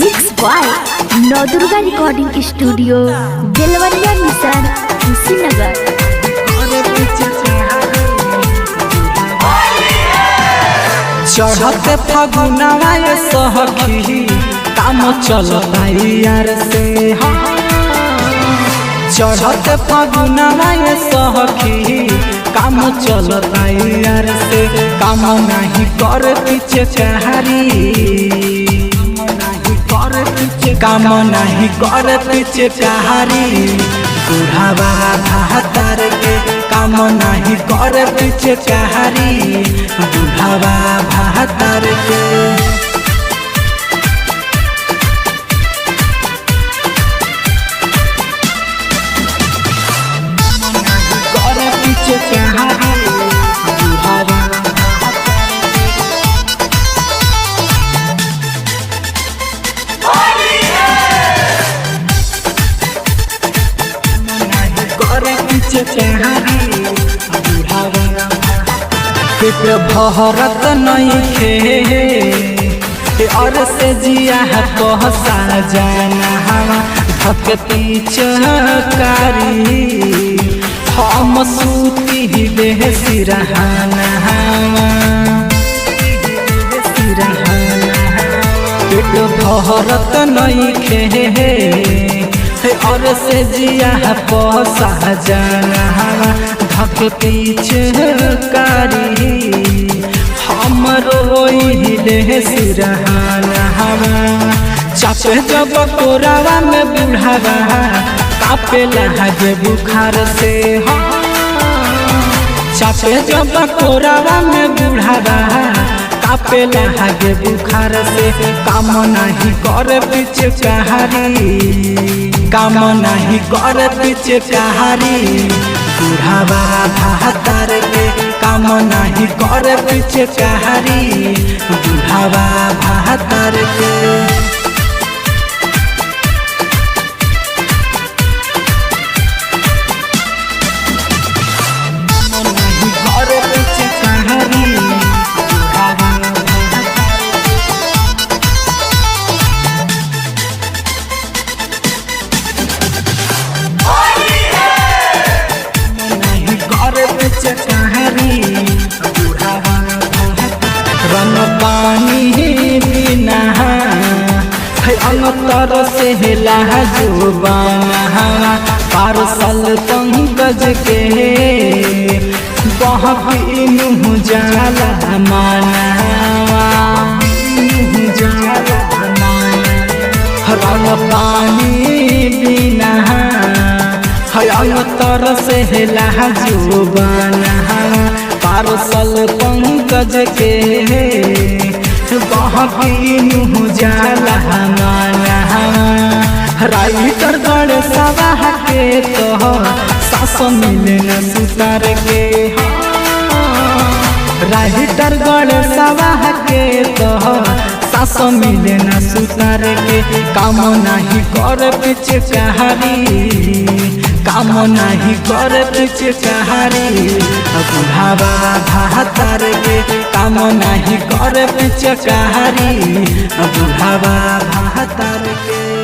Mix by Navdurga recording studio Belwaria mission Kushinagar. चढ़ते फगुनवा सखी काम चलता यार से, चढ़ते फगुनवा सखी काम चलता यार से। काम नहीं कर पीछे चहारी, काम नहीं कर पीछे चहारी बुढ़ावा भातार के। काम नहीं कर पीछे चहारी बुढ़ावा भातार के। पेट भरत नहीं खे और से जिया कह साजना धकती चकारी। हम सूती देह सिरहाना पेट भरत नहीं खे और से जिया कह साजना धकती चकारी। हम रोइले सिरहाना चापे जब कोरावा में बुढ़ावा कापे लगे बुखार से। चापे जब कोरावा में बुढ़ावा कापे लगे बुखार से। काम नहीं कर पीछे चहारी, काम नहीं कर पीछे चहारी बुढ़ावा भातार के। काम नहीं कर पीछे चहारी बुढ़ावा भातार के। रंग पानी बिना अंतर से जुबाना पार्सल पंकज के बहन जाला माना। रंग पानी बिना अंतर से जुबाना पार्सल पंकज के बहन जाला माना। राइटर गण सभा के तो सास मिले न सुतार के। राइटर गण सभा के तो सास मिले न सुतार के। काम नहीं कर पीछे चहारी, काम नहीं कर पीछे चहारी बुढ़ावा भातार के। काम नहीं कर पीछे चहारी बुढ़ावा भातार के।